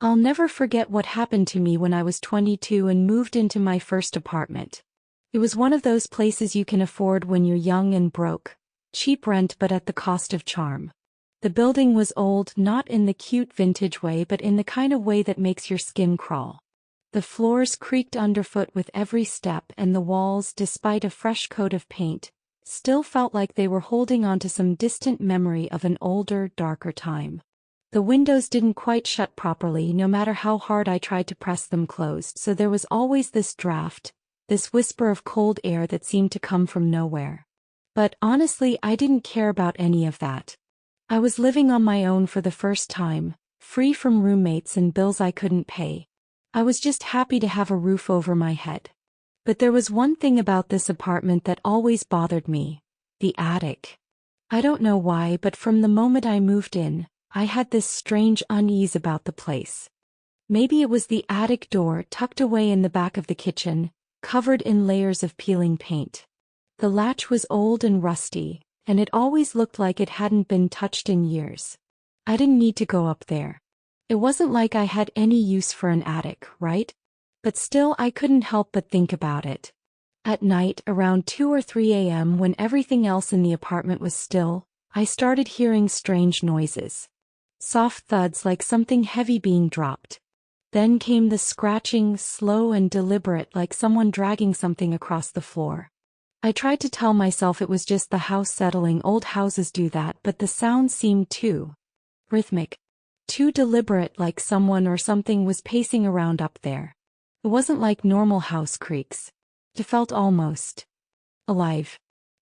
I'll never forget what happened to me when I was 22 and moved into my first apartment. It was one of those places you can afford when you're young and broke. Cheap rent but at the cost of charm. The building was old, not in the cute vintage way but in the kind of way that makes your skin crawl. The floors creaked underfoot with every step and the walls, despite a fresh coat of paint, still felt like they were holding on to some distant memory of an older, darker time. The windows didn't quite shut properly no matter how hard I tried to press them closed, so there was always this draft, this whisper of cold air that seemed to come from nowhere. But honestly, I didn't care about any of that. I was living on my own for the first time, free from roommates and bills I couldn't pay. I was just happy to have a roof over my head. But there was one thing about this apartment that always bothered me: the attic. I don't know why, but from the moment I moved in, I had this strange unease about the place. Maybe it was the attic door tucked away in the back of the kitchen, covered in layers of peeling paint. The latch was old and rusty, and it always looked like it hadn't been touched in years. I didn't need to go up there. It wasn't like I had any use for an attic, right? But still, I couldn't help but think about it. At night, around 2 or 3 a.m., when everything else in the apartment was still, I started hearing strange noises. Soft thuds like something heavy being dropped. Then came the scratching, slow and deliberate, like someone dragging something across the floor. I tried to tell myself it was just the house settling. Old houses do that, but the sound seemed too rhythmic, too deliberate, like someone or something was pacing around up there. It wasn't like normal house creaks. It felt almost alive.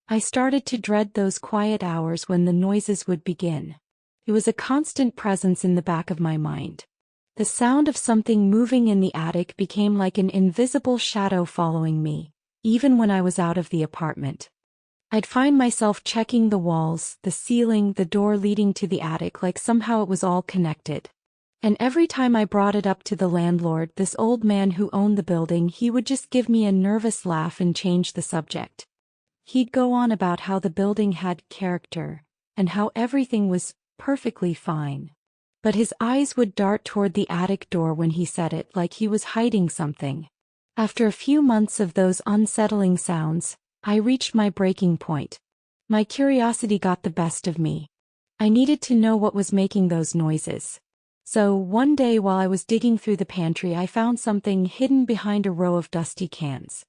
I started to dread those quiet hours when the noises would begin. It was a constant presence in the back of my mind. The sound of something moving in the attic became like an invisible shadow following me, even when I was out of the apartment. I'd find myself checking the walls, the ceiling, the door leading to the attic, like somehow it was all connected. And every time I brought it up to the landlord, this old man who owned the building, he would just give me a nervous laugh and change the subject. He'd go on about how the building had character, and how everything was perfectly fine. But his eyes would dart toward the attic door when he said it, like he was hiding something. After a few months of those unsettling sounds, I reached my breaking point. My curiosity got the best of me. I needed to know what was making those noises. So, one day while I was digging through the pantry, I found something hidden behind a row of dusty cans.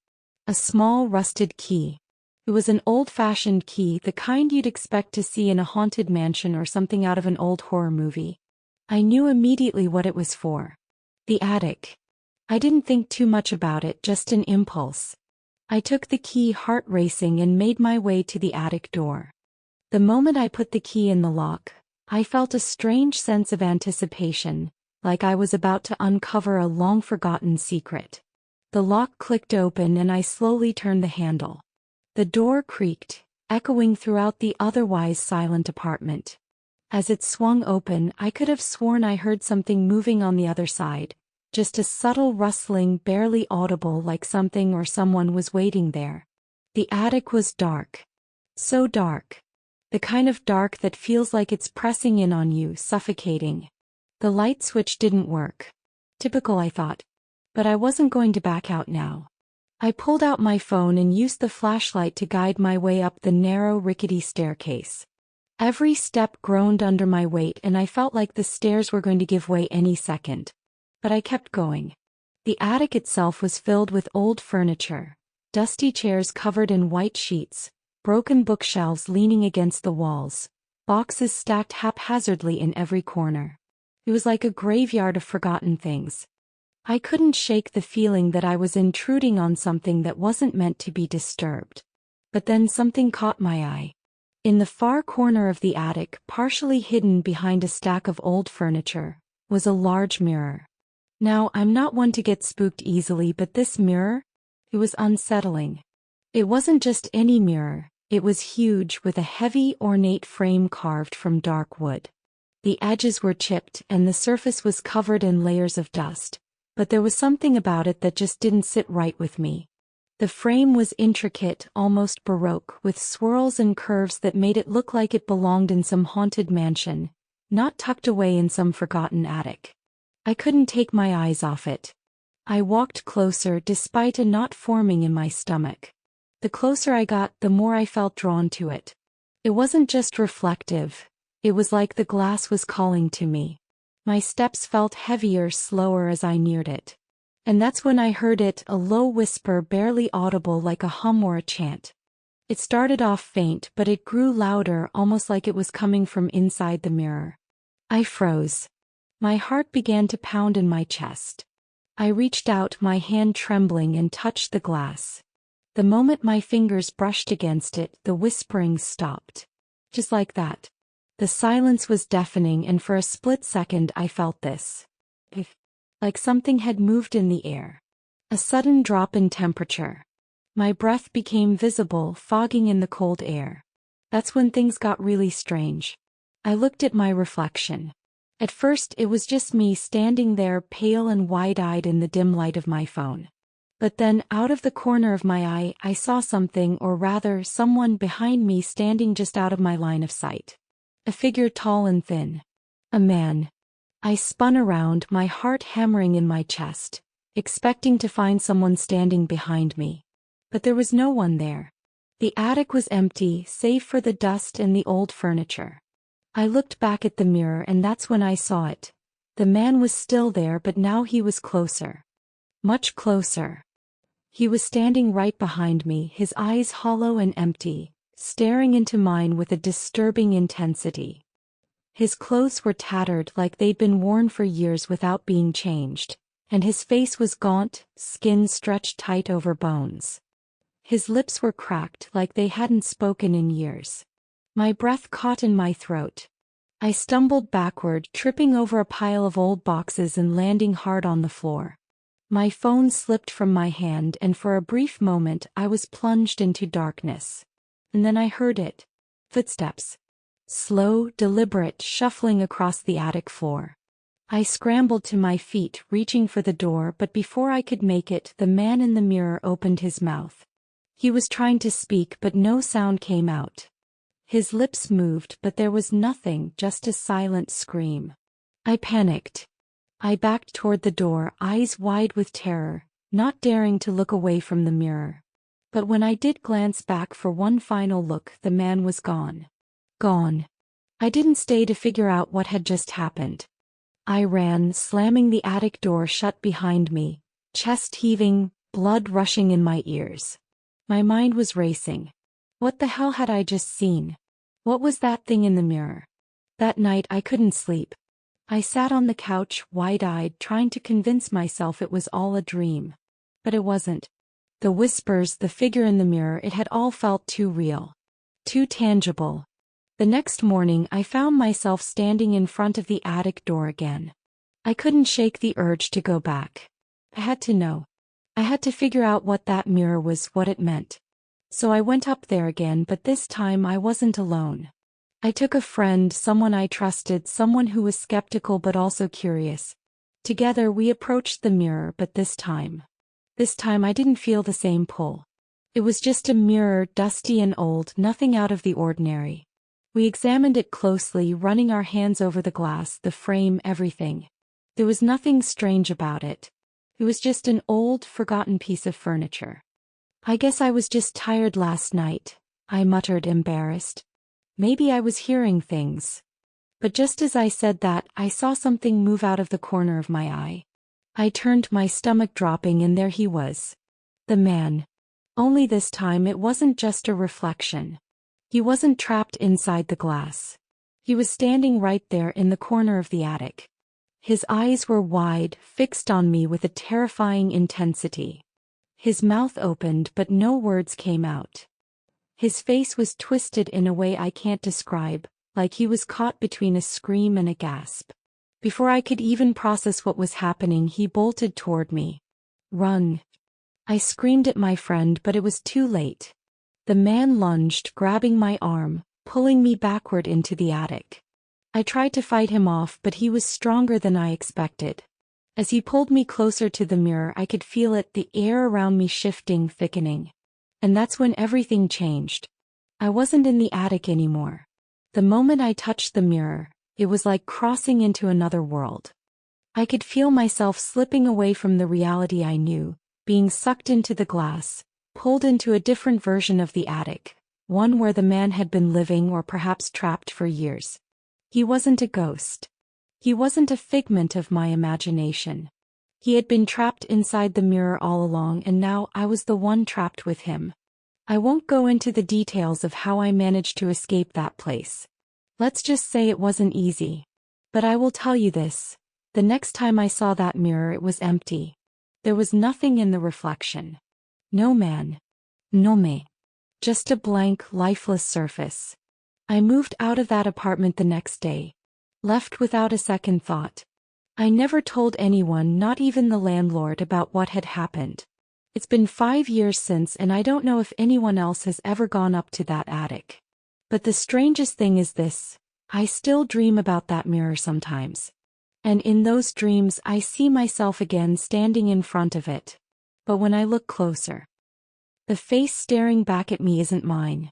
A small rusted key. It was an old-fashioned key, the kind you'd expect to see in a haunted mansion or something out of an old horror movie. I knew immediately what it was for. The attic. I didn't think too much about it, just an impulse. I took the key, heart racing, and made my way to the attic door. The moment I put the key in the lock, I felt a strange sense of anticipation, like I was about to uncover a long-forgotten secret. The lock clicked open and I slowly turned the handle. The door creaked, echoing throughout the otherwise silent apartment. As it swung open, I could have sworn I heard something moving on the other side, just a subtle rustling, barely audible, like something or someone was waiting there. The attic was dark. So dark. The kind of dark that feels like it's pressing in on you, suffocating. The light switch didn't work. Typical, I thought. But I wasn't going to back out now. I pulled out my phone and used the flashlight to guide my way up the narrow, rickety staircase. Every step groaned under my weight and I felt like the stairs were going to give way any second. But I kept going. The attic itself was filled with old furniture, dusty chairs covered in white sheets, broken bookshelves leaning against the walls, boxes stacked haphazardly in every corner. It was like a graveyard of forgotten things. I couldn't shake the feeling that I was intruding on something that wasn't meant to be disturbed. But then something caught my eye. In the far corner of the attic, partially hidden behind a stack of old furniture, was a large mirror. Now, I'm not one to get spooked easily, but this mirror? It was unsettling. It wasn't just any mirror, it was huge, with a heavy, ornate frame carved from dark wood. The edges were chipped and the surface was covered in layers of dust, but there was something about it that just didn't sit right with me. The frame was intricate, almost baroque, with swirls and curves that made it look like it belonged in some haunted mansion, not tucked away in some forgotten attic. I couldn't take my eyes off it. I walked closer despite a knot forming in my stomach. The closer I got, the more I felt drawn to it. It wasn't just reflective. It was like the glass was calling to me. My steps felt heavier, slower as I neared it. And that's when I heard it, a low whisper barely audible like a hum or a chant. It started off faint, but it grew louder, almost like it was coming from inside the mirror. I froze. My heart began to pound in my chest. I reached out, my hand trembling, and touched the glass. The moment my fingers brushed against it, the whispering stopped. Just like that. The silence was deafening, and for a split second I felt this. Like something had moved in the air. A sudden drop in temperature. My breath became visible, fogging in the cold air. That's when things got really strange. I looked at my reflection. At first it was just me standing there, pale and wide-eyed in the dim light of my phone. But then, out of the corner of my eye, I saw something, or rather, someone behind me standing just out of my line of sight. A figure tall and thin. A man. I spun around, my heart hammering in my chest, expecting to find someone standing behind me. But there was no one there. The attic was empty, save for the dust and the old furniture. I looked back at the mirror, and that's when I saw it. The man was still there, but now he was closer. Much closer. He was standing right behind me, his eyes hollow and empty, staring into mine with a disturbing intensity. His clothes were tattered, like they'd been worn for years without being changed, and his face was gaunt, skin stretched tight over bones. His lips were cracked, like they hadn't spoken in years. My breath caught in my throat. I stumbled backward, tripping over a pile of old boxes and landing hard on the floor. My phone slipped from my hand, and for a brief moment I was plunged into darkness. And then I heard it. Footsteps. Slow, deliberate, shuffling across the attic floor. I scrambled to my feet, reaching for the door, but before I could make it, the man in the mirror opened his mouth. He was trying to speak, but no sound came out. His lips moved, but there was nothing, just a silent scream. I panicked. I backed toward the door, eyes wide with terror, not daring to look away from the mirror. But when I did glance back for one final look, the man was gone. Gone. I didn't stay to figure out what had just happened. I ran, slamming the attic door shut behind me, chest heaving, blood rushing in my ears. My mind was racing. What the hell had I just seen? What was that thing in the mirror? That night I couldn't sleep. I sat on the couch, wide-eyed, trying to convince myself it was all a dream. But it wasn't. The whispers, the figure in the mirror, it had all felt too real. Too tangible. The next morning I found myself standing in front of the attic door again. I couldn't shake the urge to go back. I had to know. I had to figure out what that mirror was, what it meant. So I went up there again, but this time I wasn't alone. I took a friend, someone I trusted, someone who was skeptical but also curious. Together we approached the mirror, but this time I didn't feel the same pull. It was just a mirror, dusty and old, nothing out of the ordinary. We examined it closely, running our hands over the glass, the frame, everything. There was nothing strange about it. It was just an old, forgotten piece of furniture. I guess I was just tired last night, I muttered, embarrassed. Maybe I was hearing things. But just as I said that, I saw something move out of the corner of my eye. I turned, my stomach dropping, and there he was. The man. Only this time it wasn't just a reflection. He wasn't trapped inside the glass. He was standing right there in the corner of the attic. His eyes were wide, fixed on me with a terrifying intensity. His mouth opened, but no words came out. His face was twisted in a way I can't describe, like he was caught between a scream and a gasp. Before I could even process what was happening, he bolted toward me. Run! I screamed at my friend, but it was too late. The man lunged, grabbing my arm, pulling me backward into the attic. I tried to fight him off, but he was stronger than I expected. As he pulled me closer to the mirror, I could feel it, the air around me shifting, thickening. And that's when everything changed. I wasn't in the attic anymore. The moment I touched the mirror, it was like crossing into another world. I could feel myself slipping away from the reality I knew, being sucked into the glass, pulled into a different version of the attic, one where the man had been living or perhaps trapped for years. He wasn't a ghost. He wasn't a figment of my imagination. He had been trapped inside the mirror all along, and now I was the one trapped with him. I won't go into the details of how I managed to escape that place. Let's just say it wasn't easy. But I will tell you this. The next time I saw that mirror, it was empty. There was nothing in the reflection. No man. No me. Just a blank, lifeless surface. I moved out of that apartment the next day. Left without a second thought. I never told anyone, not even the landlord, about what had happened. It's been 5 years since, and I don't know if anyone else has ever gone up to that attic. But the strangest thing is this. I still dream about that mirror sometimes. And in those dreams I see myself again standing in front of it. But when I look closer, the face staring back at me isn't mine.